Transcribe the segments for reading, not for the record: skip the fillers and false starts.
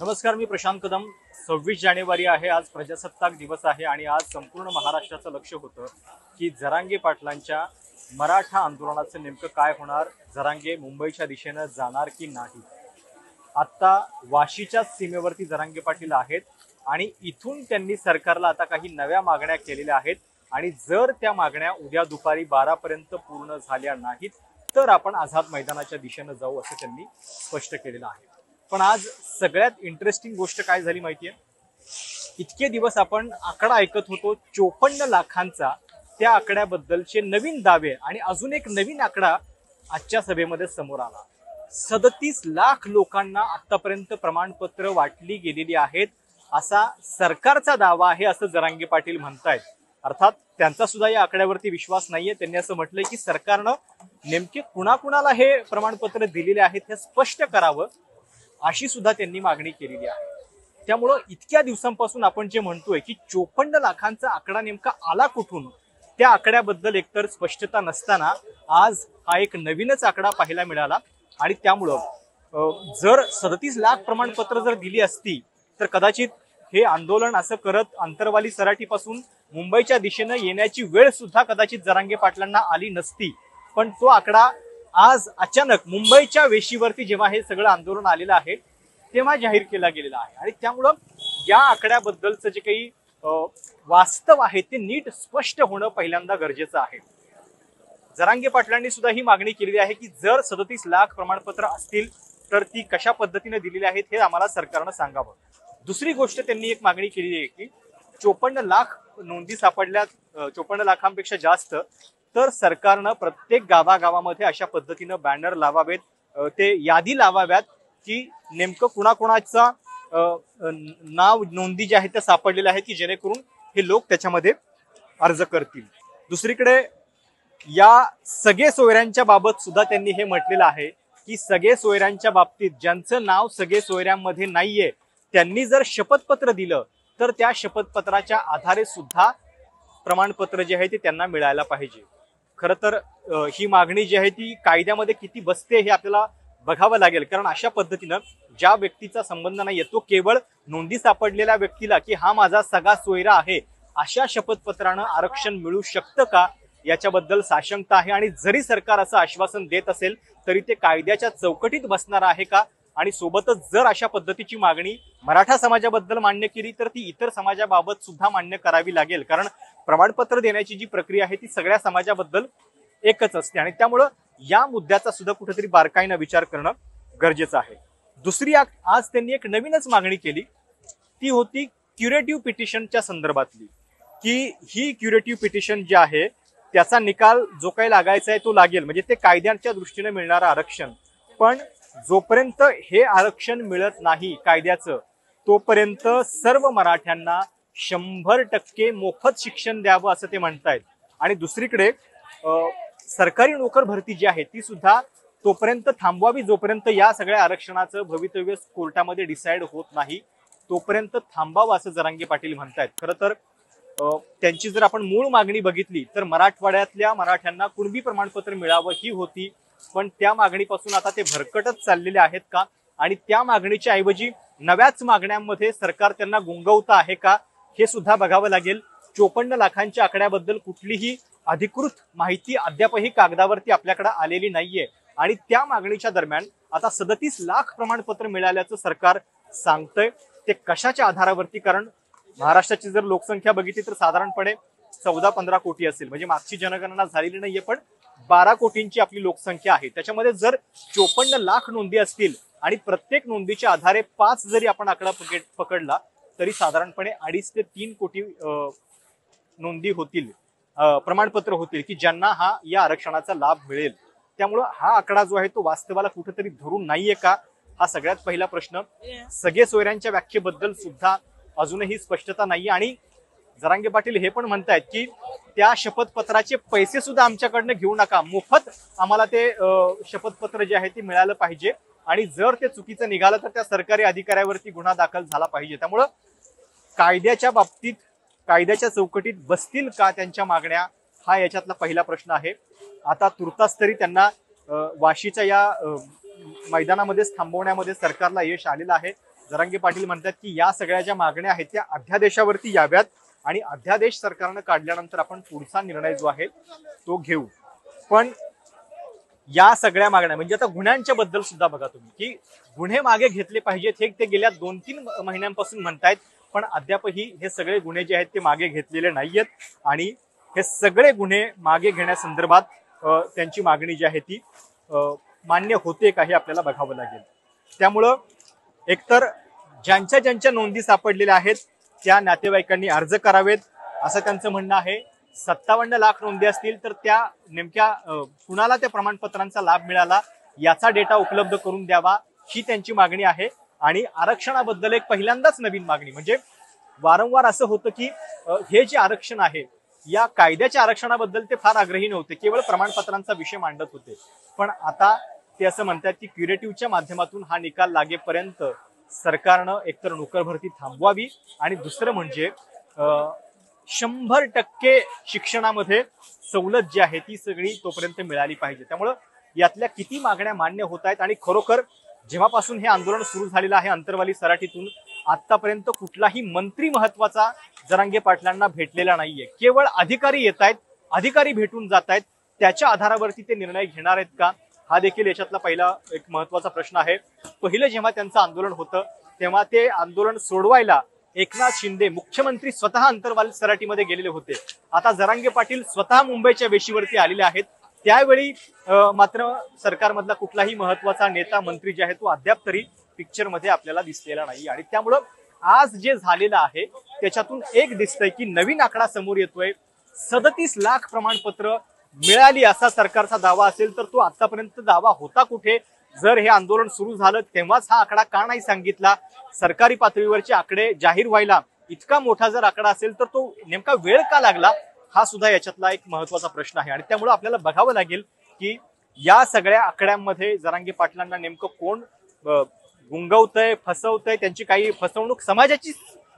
नमस्कार, मी प्रशांत कदम। 26 जानेवारी आहे, आज प्रजासत्ताक दिवस आहे आणि आज संपूर्ण महाराष्ट्राचं लक्ष होतं की जरांगे पाटलांच्या मराठा आंदोलनाचं नेमकं काय होणार, जरांगे मुंबईच्या दिशेनं जाणार की नाही। आता वाशीच्या सीमेवरती जरांगे पाटील आहेत आणि इथून त्यांनी सरकारला आता काही नव्या मागण्या केलेल्या आहेत आणि जर त्या मागण्या उद्या दुपारी 12 पर्यंत पूर्ण झाल्या नाहीत तर आपण आझाद मैदानाच्या दिशेनं जाऊ असं त्यांनी स्पष्ट केलेलं आहे। पण आज सगळ्यात इंटरेस्टिंग गोष्ट काय झाली माहितीये, इतके दिवस आपण आकडा ऐकत होतो 54 लाखांचा, त्या आकड्याबद्दलचे नवीन दावे आणि अजून एक नवीन आकडा आजच्या सभेमध्ये समोर आला। 37 लाख लोकांना आतापर्यंत प्रमाणपत्र वाटली गेलेली आहेत असा सरकारचा दावा आहे असं जरांगे पाटील म्हणतायत। अर्थात त्यांचा सुद्धा या आकड्यावरती विश्वास नाहीये। त्यांनी असं म्हटलंय की सरकारनं नेमके कुणाकुणाला हे प्रमाणपत्र दिलेले आहेत हे स्पष्ट करावं अशी सुद्धा त्यांनी मागणी केलेली आहे। त्यामुळं इतक्या दिवसांपासून आपण जे म्हणतोय की 54 लाखांचा आकडा नेमका आला कुठून, त्या आकड्याबद्दल एकतर स्पष्टता नसताना आज हा एक नवीनच आकडा पाहायला मिळाला। आणि त्यामुळं जर 37 लाख प्रमाणपत्र जर दिली असती तर कदाचित हे आंदोलन असं करत अंतरवाली सराटीपासून मुंबईच्या दिशेनं येण्याची वेळ सुद्धा कदाचित जरांगे पाटलांना आली नसती। पण तो आकडा आज अचानक मुंबईच्या वेशीवरती जेव्हा हे सगळं आंदोलन आलेलं आहे तेव्हा जाहीर केला गेलेला आहे आणि त्यामुळं या आकड्याबद्दलचं जे काही वास्तव आहे ते नीट स्पष्ट होणं पहिल्यांदा गरजेचं आहे। जरांगे पाटलांनी सुद्धा ही मागणी केलेली आहे की जर 37 लाख प्रमाणपत्र असतील तर ती कशा पद्धतीने दिलेली आहेत हे आम्हाला सरकारनं सांगावं। दुसरी गोष्ट त्यांनी एक मागणी केलेली आहे की 54 लाख नोंदी सापडल्या, 54 लाखांपेक्षा जास्त, तर सरकारनं प्रत्येक गावागावामध्ये अशा पद्धतीनं बॅनर लावावेत, ते यादी लावाव्यात की नेमकं कुणाकुणाचा नाव नोंदी जे आहेत त्या सापडलेल्या आहेत की जेणेकरून हे लोक त्याच्यामध्ये अर्ज करतील। दुसरीकडे या सगळे सोयऱ्यांच्या बाबत सुद्धा त्यांनी हे म्हटलेलं आहे की सगळे सोयऱ्यांच्या बाबतीत ज्यांचं नाव सगळे सोयऱ्यांमध्ये नाहीये त्यांनी जर शपथपत्र दिलं तर त्या शपथपत्राच्या आधारे सुद्धा प्रमाणपत्र जे आहे ते त्यांना मिळायला पाहिजे। खरं तर ही मागणी जी आहे ती कायद्यामध्ये किती बसते हे आपल्याला बघावं लागेल, कारण अशा पद्धतीनं ज्या व्यक्तीचा संबंध नाही तो केवळ नोंदी सापडलेल्या व्यक्तीला की हा माझा सगळा सोयरा आहे अशा शपथपत्रानं आरक्षण मिळू शकतं का याच्याबद्दल साशंकता आहे। आणि जरी सरकार असं आश्वासन देत असेल तरी ते कायद्याच्या चौकटीत बसणार आहे का, आणि सोबतच जर अशा पद्धतीची मागणी मराठा समाजाबद्दल मान्य केली तर ती इतर समाजाबाबत सुद्धा मान्य करावी लागेल, कारण प्रमाणपत्र देण्याची जी प्रक्रिया आहे ती सगळ्या समाजाबद्दल एकच असते आणि त्यामुळं या मुद्द्याचा सुद्धा कुठेतरी बारकाईनं विचार करणं गरजेचं आहे। दुसरी आज त्यांनी एक नवीनच मागणी केली, ती होती क्युरेटिव्ह पिटिशनच्या संदर्भातली, की ही क्युरेटिव्ह पिटिशन जे आहे त्याचा निकाल जो काही लागायचा आहे तो लागेल, म्हणजे ते कायद्याच्या दृष्टीने मिळणारं आरक्षण, पण जोपर्यंत हे आरक्षण मिळत नाही कायद्याचं तोपर्यंत सर्व मराठ्यांना 100% मोफत शिक्षण द्यावं असं ते म्हणतायत। आणि दुसरीकडे सरकारी नोकर भरती जी आहे ती सुद्धा तोपर्यंत थांबवावी जोपर्यंत या सगळ्या आरक्षणाचं भवितव्य कोर्टामध्ये डिसाईड होत नाही तोपर्यंत थांबावं असं जरांगे पाटील म्हणतायत। खरं तर त्यांची जर आपण मूळ मागणी बघितली तर मराठवाड्यातल्या मराठ्यांना कुणबी प्रमाणपत्र मिळावं ही होती, पण त्या मागणीपासून आता ते भरकटत चाललेले आहेत का, आणि त्या मागणीच्या ऐवजी नव्याच मागण्यांमध्ये सरकार त्यांना गुंगवतं आहे का हे सुद्धा बघावं लागेल। 54 लाखांच्या आकड्याबद्दल कुठलीही अधिकृत माहिती अद्यापही कागदावरती आपल्याकडे आलेली नाहीये आणि त्या मागणीच्या दरम्यान आता 37 लाख प्रमाणपत्र मिळाल्याचं सरकार सांगतंय। ते कशाच्या आधारावरती, कारण महाराष्ट्राची जर लोकसंख्या बघितली तर साधारणपणे 14-15 कोटी असेल, म्हणजे मागची जनगणना झालेली नाहीये पण 12 कोटींची आपली लोकसंख्या आहे। त्याच्यामध्ये जर 54 लाख नोंदी असतील आणि प्रत्येक नोंदीच्या आधारे 5 जरी आपण आकडा पकडला तरी साधारणपणे 2.5 ते 3 कोटी नोंदी होतील, प्रमाणपत्र होतील की ज्यांना या आरक्षणाचा लाभ मिळेल। त्यामुळं हा आकडा जो आहे तो वास्तवाला कुठेतरी धरून नाहीये का, हा सगळ्यात पहिला प्रश्न। सगळे सोयऱ्यांच्या व्याख्येबद्दल सुद्धा अजूनही स्पष्टता नाहीये आणि जरांगे पाटील हे पण म्हणतायत की त्या शपथपत्राचे पैसे सुद्धा आमच्याकडनं घेऊ नका, मोफत आम्हाला ते शपथपत्र जे आहे ते मिळालं पाहिजे आणि जर ते चुकीचं निघालं तर त्या सरकारी अधिकाऱ्यावरती गुन्हा दाखल झाला पाहिजे। त्यामुळं कायद्याच्या बाबतीत कायद्याच्या चौकटीत बसतील का त्यांच्या मागण्या, हा याच्यातला पहिला प्रश्न आहे। आता तुर्तास तरी त्यांना वाशीच्या या मैदानामध्येच थांबवण्यामध्ये सरकारला यश आलेलं आहे। जरांगे पाटील म्हणतात की या सगळ्या ज्या मागण्या आहेत त्या अध्यादेशावरती याव्यात आणि अध्यादेश सरकारनं काढल्यानंतर आपण पुढचा निर्णय जो आहे तो घेऊ। पण या सगळ्या मागण्या म्हणजे आता गुन्ह्यांच्या बद्दल सुद्धा बघा तुम्ही की गुन्हे मागे घेतले पाहिजेत हे ते गेल्या 2-3 महिन्यांपासून म्हणतायत, पण अद्यापही हे सगळे गुन्हे जे आहेत ते मागे घेतलेले नाहीयेत आणि हे सगळे गुन्हे मागे घेण्यासंदर्भात त्यांची मागणी जी आहे ती मान्य होते का हे आपल्याला बघावं लागेल। त्यामुळं एकतर ज्यांच्या ज्यांच्या नोंदी सापडलेल्या आहेत त्या नातेवाईकांनी अर्ज करावेत असं त्यांचं म्हणणं आहे। 57 लाख नोंदी असतील तर त्या नेमक्या कुणाला त्या प्रमाणपत्रांचा लाभ मिळाला याचा डेटा उपलब्ध करून द्यावा ही त्यांची मागणी आहे। आणि आरक्षणाबद्दल एक पहिल्यांदाच नवीन मागणी म्हणजे वारंवार असं होतं की हे जे आरक्षण आहे या कायद्याच्या आरक्षणाबद्दल ते फार आग्रही नव्हते, केवळ प्रमाणपत्रांचा विषय मांडत होते। पण आता ते असं म्हणतात की क्युरेटिव्हच्या माध्यमातून हा निकाल लागेपर्यंत सरकारनं एकतर नोकर भरती थांबवावी आणि दुसरं म्हणजे 100% शिक्षणामध्ये सवलत जी आहे ती सगळी तोपर्यंत मिळाली पाहिजे। त्यामुळं यातल्या किती मागण्या मान्य होत आहेत आणि खरोखर जेव्हापासून हे आंदोलन सुरू झालेलं आहे अंतरवाली सराटीतून आतापर्यंत कुठलाही मंत्री महत्वाचा जरांगे पाटलांना भेटलेला नाहीये, केवळ अधिकारी येत आहेत, अधिकारी भेटून जात आहेत, त्याच्या आधारावरती ते निर्णय घेणार आहेत का हा देखील याच्यातला पहिला एक महत्वाचा प्रश्न आहे। पहिलं जेव्हा त्यांचं आंदोलन होतं तेव्हा ते आंदोलन सोडवायला एकनाथ शिंदे मुख्यमंत्री स्वतः अंतरवाली सराटीमध्ये गेलेले होते। आता जरांगे पाटील स्वतः मुंबईच्या वेशीवरती आलेले आहेत, त्यावेळी मात्र सरकारमधला कुठलाही महत्वाचा नेता मंत्री जे आहे तो अद्याप तरी पिक्चर मध्ये आपल्याला दिसलेला नाही। आणि त्यामुळं आज जे झालेलं आहे त्याच्यातून एक दिसतंय की नवीन आकडा समोर येतोय। 37 लाख प्रमाणपत्र मिळाली असा सरकारचा दावा असेल तर तो आतापर्यंत दावा होता कुठे? जर हे आंदोलन सुरू झालं तेव्हाच हा आकडा का नाही सांगितला? सरकारी पातळीवरचे आकडे जाहीर व्हायला इतका मोठा जर आकडा असेल तर तो नेमका वेळ का लागला हा सुद्धा याच्यातला एक महत्वाचा प्रश्न आहे। आणि त्यामुळे आपल्याला बघावं लागेल की या सगळ्या आकड्यांमध्ये जरांगे पाटलांना नेमकं कोण गुंगवतंय, फसवतंय, त्यांची काही फसवणूक समाजाची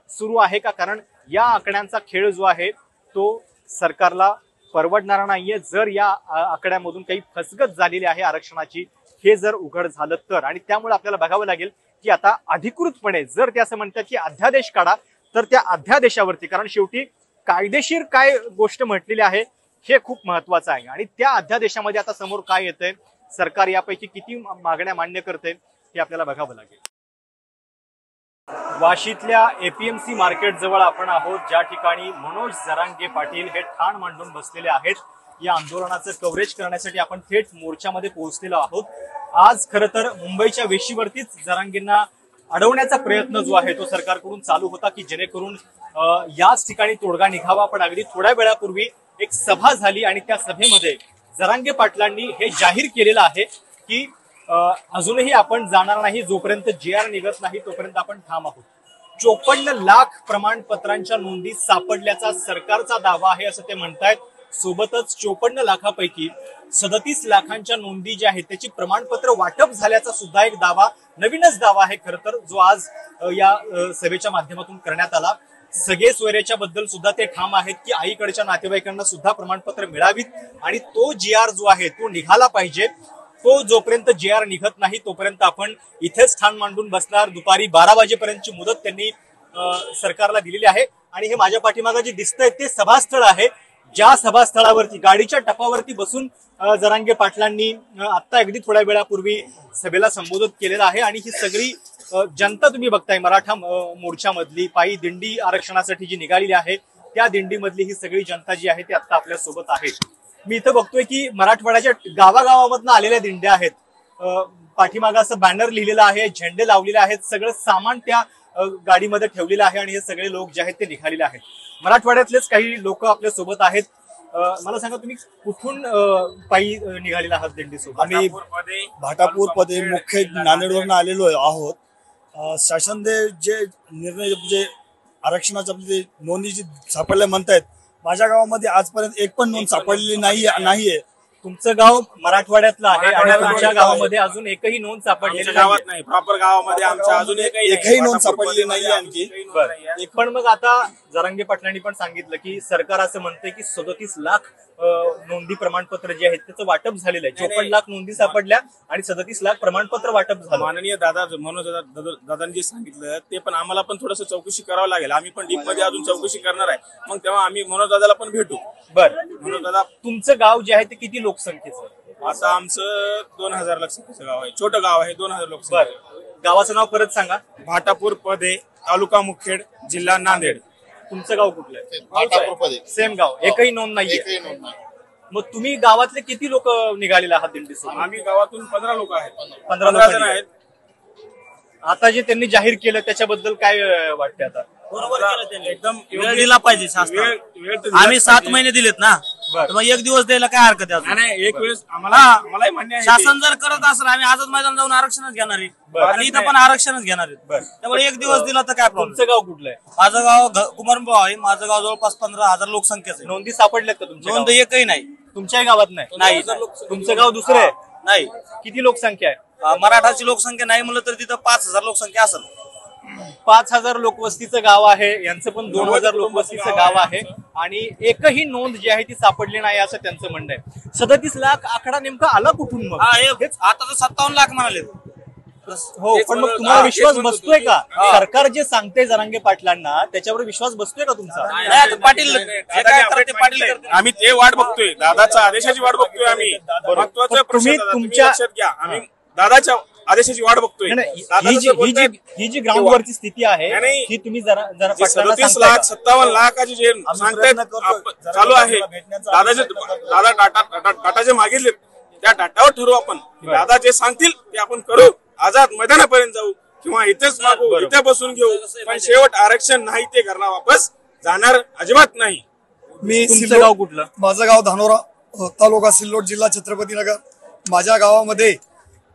सुरू आहे का? कारण या आकड्यांचा खेळ जो आहे तो सरकारला परवडणारा नाहीये जर या आकड्यामधून काही फसगत झालेली आहे आरक्षणाची हे जर उघड झालं तर। आणि त्यामुळे आपल्याला बघावं लागेल की आता अधिकृतपणे जर ते असं म्हणतात की अध्यादेश काढा तर त्या अध्यादेशावरती, कारण शेवटी कायदेशीर काय गोष्ट म्हटलेली आहे हे खूप महत्वाचं आहे आणि त्या अध्यादेशामध्ये आता समोर काय येतंय, सरकार यापैकी किती मागण्या मान्य करते हे आपल्याला बघावं लागेल। वाशीतल्या एपीएमसी मार्केट जवळ आपण आहोत, ज्या ठिकाणी मनोज जरांगे पाटील हे ठाण मांडून बसलेले आहेत। या आंदोलनाचं कव्हरेज करण्यासाठी आपण थेट मोर्चामध्ये पोहोचलेलो आहोत। आज खरं तर मुंबईच्या वेशीवरतीच जरांगेंना अडवण्याचा प्रयत्न जो आहे तो सरकारकडून चालू होता की जेणेकरून याच ठिकाणी तोडगा निघावा। पण अगदी थोड्या वेळापूर्वी एक सभा झाली आणि त्या सभेमध्ये जरांगे पाटलांनी हे जाहीर केलेलं आहे की अजूनही आपण जाणार नाही, जोपर्यंत JR निघत नाही तोपर्यंत आपण ठाम आहोत। 54 लाख प्रमाणपत्रांच्या नोंदी सापडल्याचा सरकारचा दावा आहे असं ते म्हणतायत। सोबतच 54 लाखापैकी 37 लाखांच्या नोंदी ज्या आहेत त्याची प्रमाणपत्र वाटप झाल्याचा सुद्धा एक दावा, नवीनच दावा आहे खरं तर, जो आज या सभेच्या माध्यमातून करण्यात आला। सगळे सोयऱ्याच्या बद्दल सुद्धा ते ठाम आहेत की आईकडच्या नातेवाईकांना सुद्धा प्रमाणपत्र मिळावीत आणि तो JR जो आहे तो निघाला पाहिजे। तो जोपर्यंत JR निघत नाही तोपर्यंत आपण इथेच ठाण मांडून बसणार। दुपारी 12 वाजेपर्यंतची मुदत त्यांनी सरकारला दिलेली आहे आणि हे माझ्या पाठीमागे जे दिसतंय ते सभास्थळ आहे, ज्या सभास्थळावरती गाडीच्या टपावरती बसून जरांगे पाटलांनी आता अगदी थोड्या वेळापूर्वी सभेला संबोधित केलेलं आहे। आणि ही सगळी जनता तुम्ही बघताय मराठा मोर्चामधली पायी दिंडी आरक्षणासाठी जी निघालेली आहे त्या दिंडीमधली ही सगळी जनता जी आहे ती आता आपल्या सोबत आहे। मी इथं बघतोय की मराठवाड्याच्या गावागावामधनं आलेल्या दिंड्या आहेत, पाठीमागं असं बॅनर लिहिलेलं आहे, झेंडे लावलेले आहेत, सगळं सामान त्या गाडीमध्ये ठेवलेलं आहे आणि हे सगळे लोक जे आहेत ते निघालेले आहेत। मराठवाड्यातलेच काही लोक आपल्या सोबत आहेत। मला सांगा तुम्ही कुठून पायी निघालेला आहात दिंडीसोबत? आम्ही भाटापूरमध्ये मुख्य नांदेडवरून आलेलो आहोत। शासनाने जे निर्णय म्हणजे आरक्षणाच्या नोंदी जी सापडल्या म्हणतायत, माझ्या गावामध्ये आजपर्यंत एक पण नोंद सापडलेली नाहीये। तुमचं गाव मराठवाड्यातलं आहे आणि तुमच्या गावामध्ये अजून एकही नोंद सापडलेली गावात नाही, प्रॉपर गावामध्ये आमच्या अजून एकही नोंद सापडलेली नाहीये। आणखी बरं. पण मग आता जरांगे पाटलांनी पण सांगितलं की सरकार असं म्हणतंय की 37 लाख नोंदी प्रमाणपत्र जे आहेत त्याचं वाटप झालेलं आहे. 54 लाख नोंदी सापडल्या आणि 37 लाख प्रमाणपत्र वाटप झालं. माननीय दादा मनोज दादांनी जे सांगितलं ते पण आम्हाला पण थोडंसं चौकशी करावं लागेल. आम्ही पण डीप मध्ये अजून चौकशी करणार आहे. मग तेव्हा आम्ही मनोज दादाला पण भेटू. बरं, मनोज दादा, तुमचं गाव जे आहे ते किती लोकसंख्येचं? आता आमचं 2000 लोकसंख्येचं गाव आहे. छोटं गाव आहे, 2000 लोकसंख्या. बरं, गावाचं नाव परत सांगा. भाटापूर पदे, तालुका मुखेड, जिल्हा नांदेड. तुमचं गाव कुठलं आहे? भाटापूरमध्ये सेम गाव, एकही नोंद नाहीये. एकही नोंद नाही. मग तुम्ही गावातले किती लोक निघालेले आहात दिंडीसोबत? आम्ही गावातून 15 लोक आहेत. 15 15 जण लोक आहेत. आता जे त्यांनी जाहीर केलं त्याच्याबद्दल काय वाटते आता? बरोबर केलं त्यांनी. एकदम वेळ दिला पाहिजे शासनाला. वेळ तर दिलाच आम्ही 7 पाहिजे. महिने दिलेत ना, बरं. तर मग 1 दिवस द्यायला काय हरकत आहे अजून? नाही, एक वेळेस आम्हालाही मान्य आहे ते. शासन जर करत असेल आम्ही आझाद मैदान जाऊन आरक्षणच घेणार आहे बरं. आणि इथं पण आरक्षणच घेणार आहे. बरं. त्यामुळे 1 दिवस दिला तर काय प्रॉब्लेम? तुमचं गाव कुठलं आहे? माझं गाव कुमारंभाऊ आहे. माझं गाव जवळपास 15,000 लोकसंख्येचं आहे. नोंदी सापडल्यात का तुमच्या नोंद गावात? एकही नाही. तुमच्याही गावात नाही? नाही. तुमचं गाव दुसरं आहे? नाही. किती लोकसंख्या आहे? मराठाची लोकसंख्या नाही म्हणलं तर तिथं 5,000 लोकसंख्या असेल. 5000 लोकवस्तीचं गाव आहे, यांचं पण 2000 लोकवस्तीचं गाव आहे आणि एकही नोंद जी आहे ती सापडली नाही असं त्यांचं म्हणणं आहे. 37 लाख आकडा नेमका आला कुठून मग? आता तर 57 लाख म्हणाले. हो, पण मग तुम्हाला विश्वास बसतोय का? सरकार जे सांगते जरांगे पाटलांना त्याच्यावर विश्वास बसतोय का तुमचा? नाही, आता पाटील जे काय करते पाटील करते. आम्ही ते वाट बघतोय, दादाच्या आदेशाची वाट बघतोय आम्ही. महत्वाचा प्रश्न तुम्ही दादा, तुम्ही तुमच्या- लक्षात घ्या, आम्ही दादाच्या आदेशाची वाट बघतोय. नाही, नाही, दादा ही जसं जी बोलतायत, ही जी ग्राउंडवरची स्थिती आहे नाही, नाही. ही तुम्ही जरा जे पाटलांना 37 सांगताय लाख का? 57 लाखाचे जे सांगतायत प्रयत्न करतोय. जरा चालू आहे, भेटण्याचा दादाचे दादा टाटा जे मागितले त्या टाटावर ठरवू आपण. दादा जे सांगतील ते आपण करू. आझाद मैदानापर्यंत जाऊ किंवा इथेच मागू, इथे बसून घेऊ. पण शेवट आरक्षण नाही ते घरला वापस जाणार अजिबात नाही. मी तुमचं सिल्लोड- गाव कुठलं? माझं गाव धानोरा, तालुका सिल्लोड, जिल्हा छत्रपतीनगर. माझ्या गावामध्ये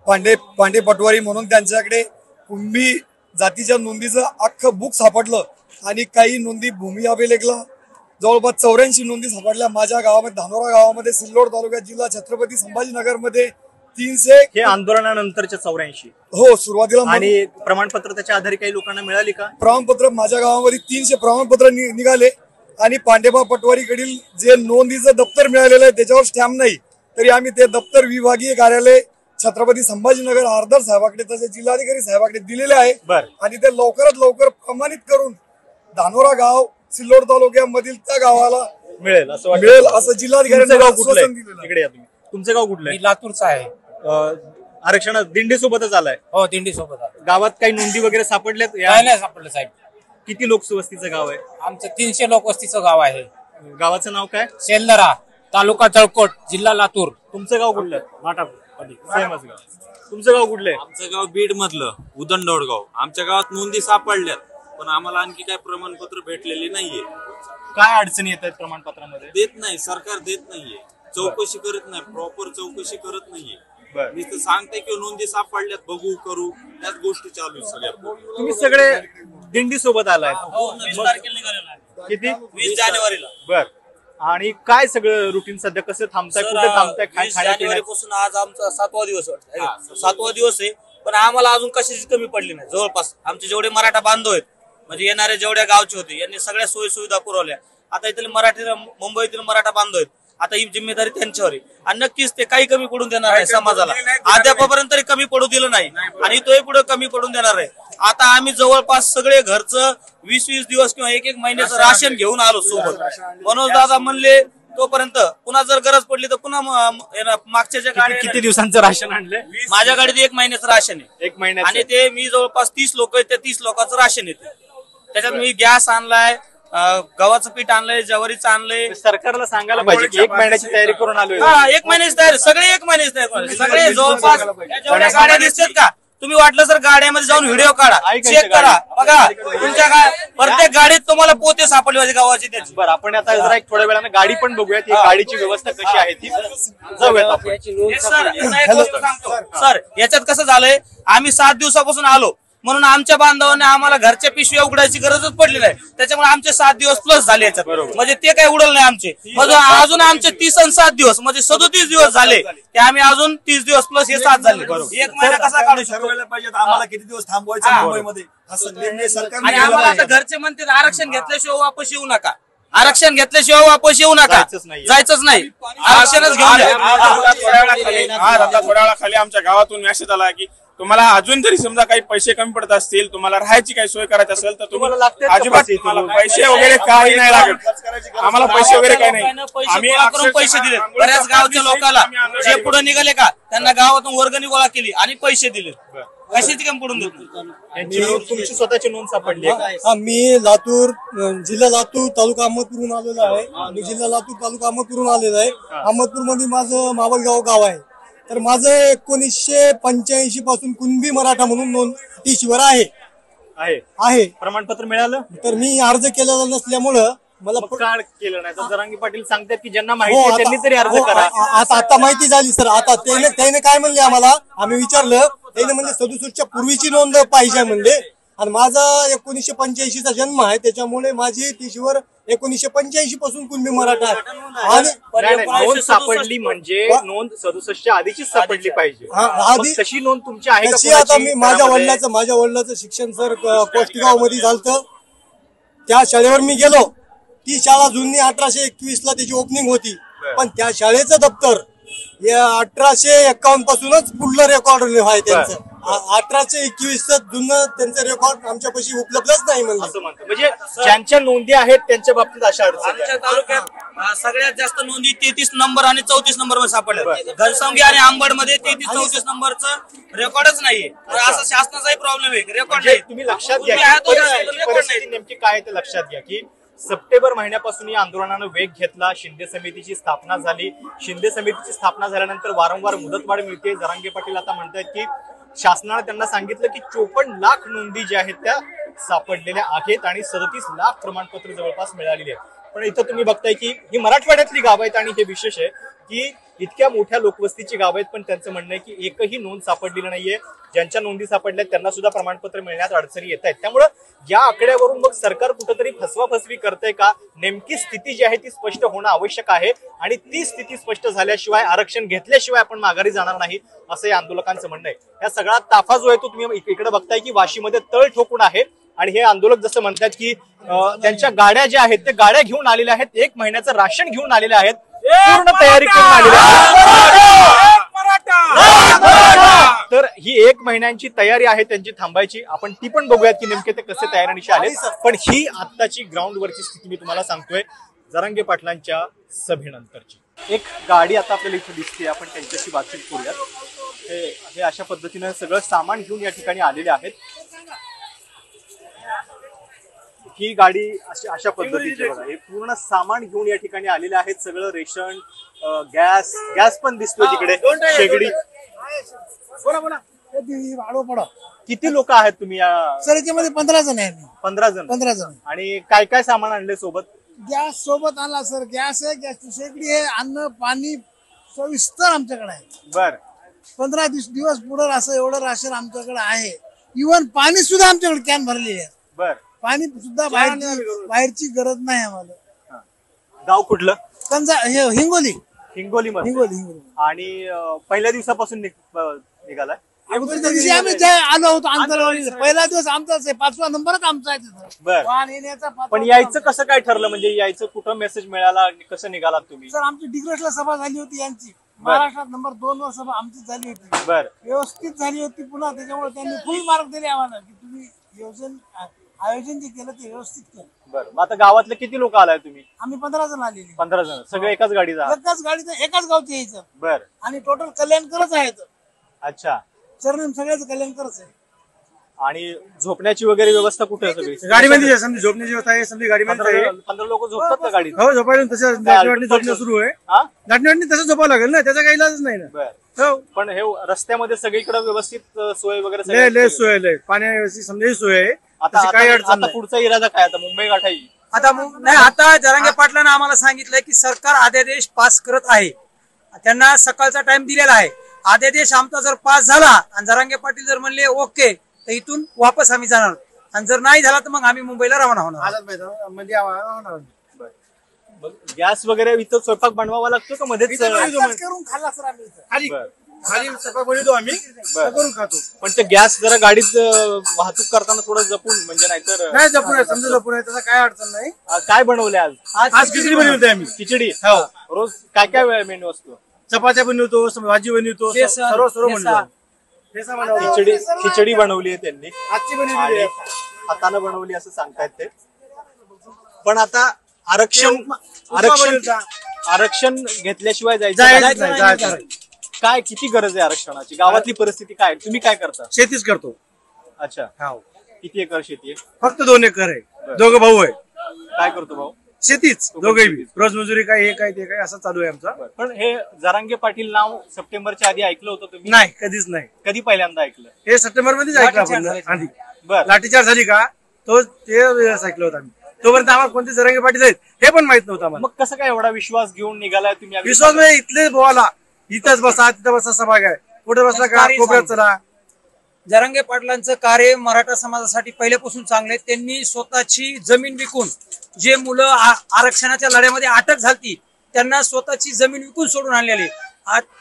पांडे पटवारी म्हणून त्यांच्याकडे कुंभी जातीच्या नोंदीचं अख्खं बुक सापडलं आणि काही नोंदी भूमी अभिलेखला जवळपास 84 नोंदी सापडल्या. माझ्या गावामध्ये, धानोरा गावामध्ये, सिल्लोड तालुक्यात, जिल्हा छत्रपती संभाजीनगर मध्ये 300 हे आंदोलनानंतरच्या 84 हो सुरुवातीला आणि प्रमाणपत्र त्याच्या आधारे काही लोकांना मिळाली का? प्रमाणपत्र माझ्या गावामध्ये 300 प्रमाणपत्र निघाले आणि पांडेबा पटवारीकडील जे नोंदीचं दप्तर मिळालेलं आहे त्याच्यावर स्टॅम्प नाही, तरी आम्ही ते दप्तर विभागीय कार्यालय छत्रपती संभाजीनगर आरदार साहेबाकडे तसेच जिल्हाधिकारी साहेबाकडे दिलेले आहे. बरं. आणि ते लवकरात लवकर प्रमाणित करून धानोरा गाव सिल्लोड तालुक्यामधील त्या गावाला मिळेल असं वाटतं? मिळेल असं जिल्हाधिकाऱ्यांनी तुमचं गाव कुठलं आश्वासन आहे? दिलेलं आहे. इकडे या तुम्ही. तुमचं गाव कुठलं मी लातूरचा आहे. आहे? आरक्षण दिंडी सोबतच आलाय. हो, दिंडी सोबत आहे. गावात काही नोंदी वगैरे सापडल्यात? काय नाही सापडलं साहेब. किती लोकवस्तीचं गाव आहे? आमचं 300 लोकवस्तीचं गाव आहे. गावाचं नाव काय? शेलदरा, तालुका तळकोट, जिल्हा लातूर. तुमचं गाव कुठलं? सेमच गाव. तुमचं गाव कुठलं आहे? आमचं गाव बीड मधलं उदंडवडगाव. आमच्या गावात नोंदी सापडल्यात पण आम्हाला आणखी काय प्रमाणपत्र भेटलेले नाहीये. काय अडचणी येत आहेत प्रमाणपत्रामध्ये? देत नाही, सरकार देत नाहीये. चौकशी करत नाही, प्रॉपर चौकशी करत नाहीये. बरं. मी तर सांगते की नोंदी सापडल्यात, बघू करू, त्याच गोष्टी चालू आहेत सगळ्या. तुम्ही सगळे दिंडी सोबत आलाय? 20 तारखेला निघालेला आहे. किती? 20 जानेवारीला. बर. आणि काय सगळं रुटीन सध्या कसं थांबताय, कुठे थांबताय, 20 खाण्यापिण्यात? जानेवारीपासून आज आमचा 7वा दिवस वाटतं. 7वा दिवस आहे, पण आम्हाला अजून कशाची कमी पडली नाही. जवळपास आमचे जेवढे मराठा बांधव आहेत, म्हणजे येणारे जेवढ्या गावचे होते, यांनी सगळ्या सोयी सुविधा पुरवल्या. आता इथले मुंबईतील मराठा बांधव आहेत, आता ही जिम्मेदारी त्यांच्यावर आहे आणि नक्कीच ते काही कमी पडून देणार आहे समाजाला. अद्यापर्यंत तरी कमी पडू दिलं नाही आणि तोही पुढे कमी पडून देणार आहे. आता आम्ही जवळपास सगळे घरचं 20-20 दिवस किंवा 1-1 महिन्याचं राशन घेऊन आलो सोबत. मनोज दादा म्हणले तोपर्यंत पुन्हा जर गरज पडली तर पुन्हा मागच्या ज्या गाड्या किती दिवसांचं राशन आणलंय? माझ्या गाडीत 1 महिन्याचं राशन आहे. 1 महिन्याचं. आणि ते मी जवळपास 30 लोक आहेत, त्या 30 लोकांचं राशन येते. त्याच्यात मी गॅस आणलाय, गव्हाचं पीठ आणलंय, ज्वारीचं आणलंय. सरकारला सांगायला पाहिजे की 1 महिन्याची तयारी करून आलोय. हा, 1 महिन्याची तयारी, सगळे 1 महिन्याची तयारी, सगळे जवळपास जेवढ्या गाड्या दिसतात का, तुम्ही वाटलं तर गाड्यामध्ये जाऊन व्हिडिओ काढा, चेक करा, बघा तुमच्या प्रत्येक गाडीत तुम्हाला पोते सापडले पाहिजे गावाची त्याची. बरं, आपण आता जरा एक थोड्या वेळाने गाडी पण बघूयात, ही गाडीची व्यवस्था कशी आहे ती जाऊयात आपण. सर, एक गोष्ट सांगतो सर, याच्यात कसं झालंय, आम्ही 7 दिवसापासून आलो. म्हणून आमच्या बांधवांना आम्हाला घरच्या पिशव्या उघडायची गरजच पडली नाही. त्याच्यामुळे आमचे 7 दिवस प्लस झाले याच्यात, म्हणजे ते काही उडल नाही आमचे. म्हणजे अजून आमचे 30 आणि 7 दिवस म्हणजे 37 दिवस झाले ते आम्ही अजून 30 दिवस प्लस हे 7 झाले. एक महिना कसा काढू शकतो? ठरवायला पाहिजे आम्हाला किती दिवस थांबवायचं मुंबईमध्ये, असं निर्णय सरकारने आणि घ्यायला आम्हाला आता पाहिजे. घरचे म्हणते आरक्षण घेतल्याशिवाय वापस येऊ नका, आरक्षण घेतल्याशिवाय वापस येऊ नका, जायचंच नाही, आरक्षणच घेऊन द्या. आज आता थोड्या वेळाखाली आमच्या गावातून मेसेज आला की तुम्हाला अजून जरी समजा काही पैसे कमी पडत असतील, तुम्हाला राहायची काही सोय करायची असेल तर तुम्हाला अजिबात पैसे वगैरे काही नाही लागत, आम्हाला पैसे वगैरे काही नाही. आम्ही करून पैसे दिले बऱ्याच गावच्या लोकांना, जे पुढे निघाले का त्यांना गावातून वर्गणी गोळा केली आणि पैसे दिले. कशाची कमी पडून देतो? तुमची स्वतःची नोंद सापडली आहे का? मी लातूर जिल्हा लातूर तालुका अहमदपूरहून आलेलो आहे. मी जिल्हा लातूर तालुका अहमदपूरहून आलेलो आहे. अहमदपूर मध्ये माझं मावळगाव गाव आहे. तर माझं 1985 पासून कुणबी मराठा म्हणून नोंद टीशीवर आहे. प्रमाणपत्र मिळालं तर मी अर्ज केलेला नसल्यामुळं मला मग का केलं नाही? तर जरांगे पाटील सांगतात की ज्यांना हो, माहिती आहे त्यांनी तरी अर्ज करा. आता माहिती झाली सर. आता त्याने काय म्हणले आम्हाला, आम्ही विचारलं, त्याने म्हणले 67च्या पूर्वीची नोंद पाहिजे म्हणले. आणि माझा 1985चा जन्म आहे, त्याच्यामुळे माझी टीशीवर 1985 पासून कुणबी मराठा आहे. आणि नोंद सापडली म्हणजे नोंद 67च्या आधीचीच सापडली पाहिजे. मग तशी नोंद तुमची आहे का तशी आता कोणाची? मी माझ्या वडिलांचं शिक्षण सर कोष्टीगाव मध्ये झालं. त्या शाळेवर मी गेलो. ती शाळा जुनी 1821 ला त्याची ओपनिंग होती, पण त्या शाळेचं दप्तर 1851 पासूनच पुढलं रेकॉर्ड आहे त्यांचं. 1821 जुनं त्यांचं रेकॉर्ड आमच्यापाशी उपलब्धच नाही असं म्हणतो. म्हणजे ज्यांच्या नोंदी आहेत त्यांच्या बाबतीत अशा अडचणी आमच्या तालुक्यात सगळ्यात जास्त नोंदी 33 नंबर आणि 34 नंबर मध्ये सापडल्या. घनसंगी आणि आंबड मध्ये 33-34 नंबरचं रेकॉर्डच नाहीये. तर असा शासनाचाही प्रॉब्लेम आहे, रेकॉर्ड म्हणजे नाही. तुम्ही लक्षात तुम्ही घ्या आहात की वगैरे, पण रेकॉर्ड परिस्थिती नाही. नेमकी काय आहे ते लक्षात घ्या की सप्टेंबर महिन्यापासून या आंदोलनानं वेग घेतला. शिंदे समितीची स्थापना झाली. शिंदे समितीची स्थापना झाल्यानंतर वारंवार मुदतवाढ मिळते. जरांगे पाटील आता म्हणतायत की शासनाने त्यांना सांगितलं की 54 लाख नोंदी ज्या आहेत त्या सापडलेल्या आहेत आणि 37 लाख प्रमाणपत्र जवळपास मिळालेली आहेत. पण इथं तुम्ही बघताय की ही मराठवाड्यातली गाव आहेत आणि हे विशेष आहे की इतक्या मोठ्या लोकवस्तीची गाव आहेत, पण त्यांचं म्हणणं आहे की एकही नोंद सापडलेली नाहीये. ज्यांच्या नोंदी सापडल्या त्यांना सुद्धा प्रमाणपत्र मिळण्यात अडचणी येत आहेत. त्यामुळं या आकड्यावरून मग सरकार कुठंतरी फसवाफसवी करतंय का? नेमकी स्थिती जी आहे ती स्पष्ट होणं आवश्यक आहे आणि ती स्थिती स्पष्ट झाल्याशिवाय, आरक्षण घेतल्याशिवाय आपण माघारी जाणार नाही असं या आंदोलकांचं म्हणणं आहे. या सगळा ताफा जो आहे तो तुम्ही इकडे बघताय की वाशीमध्ये तळ ठोकून आहे आणि हे आंदोलक जसं म्हणतात की त्यांच्या गाड्या ज्या आहेत त्या गाड्या घेऊन आलेल्या आहेत, 1 महिन्याचं राशन घेऊन आलेल्या आहेत, पूर्ण तयारी करून आलेल्या आहेत. तर ही 1 महिन्यांची तयारी आहे त्यांची थांबायची. आपण ती पण बघूयात की नेमके ते कसे तयारीनिशी आले. पण ही आत्ताची ग्राउंडवरची स्थिती मी तुम्हाला सांगतोय जरांगे पाटलांच्या सभेनंतरची. एक गाडी आता आपल्याला इथे दिसते, आपण त्यांच्याशी बातचीत करूयात. हे अशा पद्धतीनं सगळं सामान घेऊन या ठिकाणी आलेले आहेत. ही गाडी अशा पद्धतीची बघा, हे पूर्ण सामान घेऊन या ठिकाणी आलेले आहेत. सगळं रेशन, गॅस पण दिसतोय तिकडे, शेगडी. किती लोक आहेत तुम्ही? सर याच्यामध्ये 15 जण आहे. 15 जण. 15 जण. आणि काय काय सामान आणले सोबत? गॅस सोबत आणला सर. गॅस आहे, गॅसची शेगडी आहे, अन्न पाणी सविस्तर आमच्याकडे आहे. बर. 15 दिवस पुढे असं एवढं राशन आमच्याकडे आहे. इव्हन पाणी सुद्धा आमच्याकडे कॅन भरलेले आहे. बर. पाणी सुद्धा बाहेरची गरज नाही आम्हाला. गाव कुठलं? हिंगोली. हिंगोली मध्ये. हिंगोली. आणि पहिल्या दिवसापासून निघालाय? अगोदरच्या दिवशी आम्ही आलो होतो आंतरवाडी. पहिला दिवस आमचाच आहे, 5वा नंबरच आमचा आहे तिथं. बर. वाहन येण्याचा 5वा पण यायचं कसं काय ठरलं? म्हणजे यायचं कुठं मेसेज मिळाला आणि कसं निघालात तुम्ही? सर आमची डिग्रसला सभा झाली होती यांची. महाराष्ट्रात नंबर 2 वर सभा आमची झाली होती. बर. व्यवस्थित झाली होती पुन्हा. त्याच्यामुळे त्यांनी फुल मार्क दिले आम्हाला की तुम्ही आयोजन जे केलं ते व्यवस्थित केलं. बरं. मग आता गावातले किती लोक आलाय तुम्ही? आम्ही 15 जण आलेले. 15 जण. सगळे एकाच गाडीचा? एकाच गाडीचं, एकाच गावचे यायचं. बर. आणि टोटल कल्याणकरच आहेत. अच्छा. सरनेम सगळ्याच कल्याणकरच आहे. आणि झोपण्याची वगैरे व्यवस्था कुठे आहे? सगळी गाडीमध्ये झोपण्याची व्यवस्था आहे. समजा गाडीमध्ये 15 लोक झोपतात का गाडीत? हो, झोपायला तसं नाटणी झोपणं सुरू आहे. हा? नाटणी तसं झोपावं लागेल ना, त्याचा काही इलाजच नाही ना. बर. पण हे रस्त्यामध्ये सगळीकडे व्यवस्थित सोय वगैरे लय सोय आहे. पाण्याची समजा सोय आहे. आता काही अडचण आता नाही. पुढचा इरादा काय? आता मुंबई गाठाई? आता जरांगे पाटलांना आम्हाला सांगितलंय की सरकार अध्यादेश पास करत आहे. त्यांना सकाळचा टाइम दिलेला आहे. अध्यादेश आमचा जर पास झाला आणि जरांगे पाटील जर म्हणले ओके, तर इथून वापस आम्ही जाणार आहोत. आणि जर नाही झाला तर मग आम्ही मुंबईला रवाना होणार आहोत. आझाद मैदानामध्ये होणार मग गॅस वगैरे इथं स्वयंपाक बनवावा लागतो का मध्येच आत्ताच करून खाल्ला सर आम्ही इथं. खाली बरं. खाली स्वयंपाक बनवतो आम्ही करून खातो. पण ते गॅस जरा गाडीत वाहतूक करताना थोडं जपून, म्हणजे नाहीतर नाही जपून आहे, समजा जपून आहे, त्याचा काय अडचण नाही. काय बनवले आज? आज खिचडी बनवतोय आम्ही. खिचडी. हो. रोज काय काय मेनू असतो? चपात्या बनवतो, भाजी बनवतो, ठेचा, सर्व ठेचा. बनवतो. ठेचा बनवतो. खिचडी बनवली आहे त्यांनी, आजची बनवली आणि आहे. हाताने बनवली असं सांगतायत ते. पण आता आरक्षण बनवता. आरक्षण घेतल्याशिवाय जायचं जायचं नाही. नाही, जायचं नाही. काय किती गरज आहे आरक्षणाची? गावातली परिस्थिती काय आहे? तुम्ही काय करता? शेतीच करतो. अच्छा, हो. किती एकर शेती आहे? फक्त 2 एकर आहे. दोघं भाऊ आहे. काय करतो भाऊ? शेतीच दोघेही बी. रोजमजुरी काय हे काय ते काय असं चालू आहे आमचा. पण हे जरांगे पाटील नाव सप्टेंबरच्या आधी ऐकलं होतं तुम्ही? नाही कधीच नाही. कधी पहिल्यांदा ऐकलं? हे सप्टेंबर मध्येच ऐकलं आपण आधी. बर. लाठीचार झाली का ते ऐकलं होतं आम्ही. तोपर्यंत आम्हाला कोणते जरांगे पाटील आहेत हे पण माहित नव्हतं आम्हाला. मग कसं काय एवढा विश्वास घेऊन निघालाय तुम्ही? विश्वास म्हणजे इथले बोला, इथंच बसा तिथं बसा सभा काय कुठे बसला का कोपऱ्यात चला. जरांगे पाटलांचं कार्य मराठा समाजासाठी पहिल्यापासून चांगले. त्यांनी स्वतःची जमीन विकून, जे मुलं आरक्षणाच्या लढ्यामध्ये अटक झाली त्यांना स्वतःची जमीन विकून सोडून आणलेले.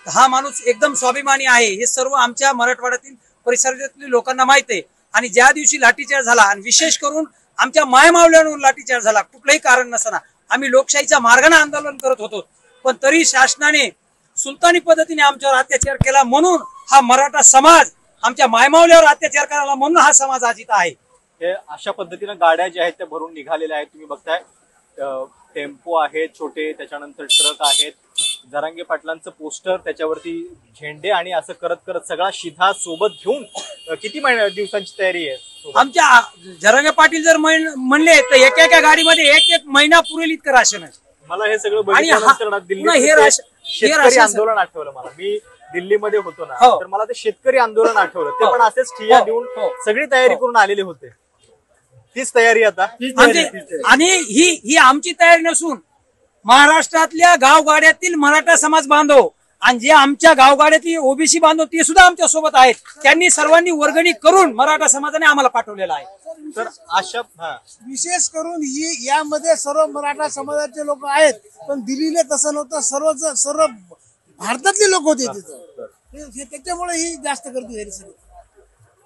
हा माणूस एकदम स्वाभिमानी आहे, हे सर्व आमच्या मराठवाड्यातील परिसरातील लोकांना माहित आहे. आणि ज्या दिवशी लाठीचार्ज झाला, आणि विशेष करून आमच्या मायमावल्यांवर लाठीचार्ज झाला, कुठलंही कारण नसताना आम्ही लोकशाहीच्या मार्गाने आंदोलन करत होतो, पण तरी शासनाने सुलतानी पद्धतीने आमच्यावर अत्याचार केला. म्हणून हा मराठा समाज आमच्या मायमावल्यावर अत्याचार करायला, म्हणून हा समाज आज इथं आहे. हे अशा पद्धतीनं गाड्या ज्या आहेत त्या भरून निघालेल्या आहेत. तुम्ही बघताय टेम्पो आहेत छोटे, त्याच्यानंतर ट्रक आहेत, जरांगे पाटलांचं पोस्टर, त्याच्यावरती झेंडे, आणि असं करत करत सगळा शिधा सोबत घेऊन किती दिवसांची तयारी आहे? आमच्या जरांगे पाटील जर म्हणले तर एका एका गाडीमध्ये एक महिना पुरेल इतकं राशन आहे. मला हे सगळं आणि बघितल्यानंतर ना पुन्हा हे दिल्लीत राशन- हे शेतकरी राशन- आंदोलन आठवलं मला. मी दिल्लीमध्ये होतो ना, हो. तर मला ते शेतकरी आंदोलन आठवलं. ते हो. पण असेच ठिय्या हो. देऊन हो. सगळी तयारी करून आलेले होते. तीच तयारी आता. आणि ही आमची तयारी नसून महाराष्ट्रातल्या गावगाड्यातील मराठा समाज बांधव आणि जे आमच्या गावगाड्यातील ओबीसी बांधव ते सुद्धा आमच्या सोबत आहेत. त्यांनी सर्वांनी वर्गणी करून मराठा समाजाने आम्हाला पाठवलेला आहे. तर अशा विशेष करून ही यामध्ये सर्व मराठा समाजाचे लोक आहेत, पण दिल्लीला तसं नव्हतं. सर्व भारतातले लोक होते तिथं. त्याच्यामुळे ही जास्त गर्दी झाली सगळी.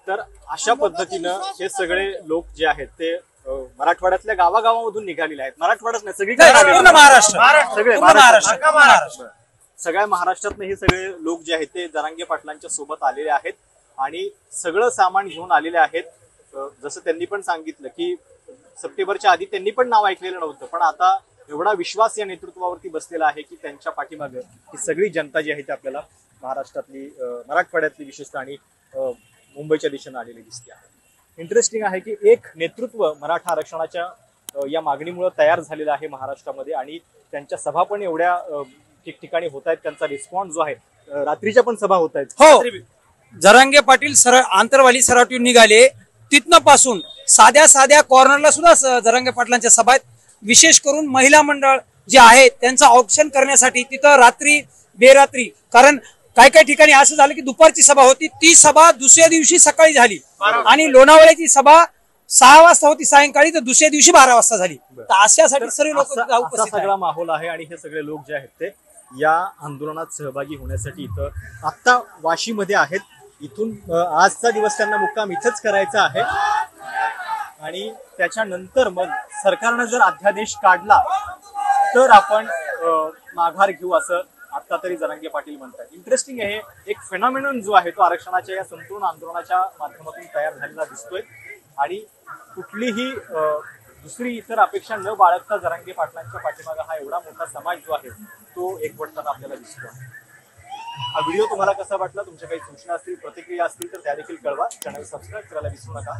तर अशा पद्धतीनं हे सगळे लोक जे आहेत ते मराठवाड्यातल्या गावागावामधून निघालेले आहेत. मराठवाड्यात नाही, सगळी पूर्ण महाराष्ट्र. सगळे पूर्ण महाराष्ट्र. सगळ्या महाराष्ट्रातनं हे सगळे लोक जे आहेत ते जरांगे पाटलांच्या सोबत आलेले आहेत आणि सगळं सामान घेऊन आलेले आहेत. जसं त्यांनी पण सांगितलं की सप्टेंबरच्या आधी त्यांनी पण नाव ऐकलेलं नव्हतं, पण आता एवढा विश्वास या नेतृत्वावरती बसलेला आहे की त्यांच्या पाठीमागे ही सगळी जनता जी आहे ती आपल्याला महाराष्ट्रातली, मराठवाड्यातली विशेषतः आणि मुंबईच्या दिशेने आलेली दिसते आहे. इंटरेस्टिंग आहे की एक नेतृत्व मराठा आरक्षणाच्या या मागणीमुळे तयार झालेलं आहे महाराष्ट्रामध्ये, आणि त्यांच्या सभा पण एवढ्या ठिकठिकाणी होत आहेत. त्यांचा रिस्पॉन्स जो आहे, रात्रीच्या पण सभा होत आहेत. हो, जरांगे पाटील आंतरवाली सराटीवर निघाले, तिथनं पासून साध्या कॉर्नरला सुद्धा जरांगे पाटलांच्या सभा आहेत. विशेष करून महिला मंडळ जे आहेत त्यांचं ऑप्शन करण्यासाठी तिथं रात्री बेरात्री, कारण काही ठिकाणी असं झालं की दुपारची सभा होती, ती सभा दुसऱ्या दिवशी सकाळी झाली, आणि लोणावळ्याची सभा 6 वाजता होती सायंकाळी, तर दुसऱ्या दिवशी 12 वाजता झाली. तर अशासाठी सर्व लोक असा उपस्थित सगळा आहेत. माहोल आहे आणि हे सगळे लोक जे आहेत ते या आंदोलनात सहभागी होण्यासाठी इथं आत्ता वाशीमध्ये आहेत. इथून आजचा दिवस त्यांना मुक्काम इथंच करायचा आहे, आणि त्याच्यानंतर मग सरकारनं जर अध्यादेश काढला तर आपण माघार घेऊ असं आता तरी जरांगे पाटील म्हणतात. इंटरेस्टिंग आहे, एक फेनॉमेनॉन जो आहे तो आरक्षणाच्या या संपूर्ण आंदोलनाच्या माध्यमातून तयार झालेला दिसतोय, आणि कुठलीही दुसरी इतर अपेक्षा न बाळगता जरांगे पाटलांच्या पाठीमागा हा एवढा मोठा समाज जो आहे तो एकवटताना आपल्याला दिसतो. हा व्हिडिओ तुम्हाला कसा वाटला? तुमच्या काही सूचना असतील, प्रतिक्रिया असतील तर त्या देखील कळवा. चॅनल सबस्क्राईब करायला विसरू नका.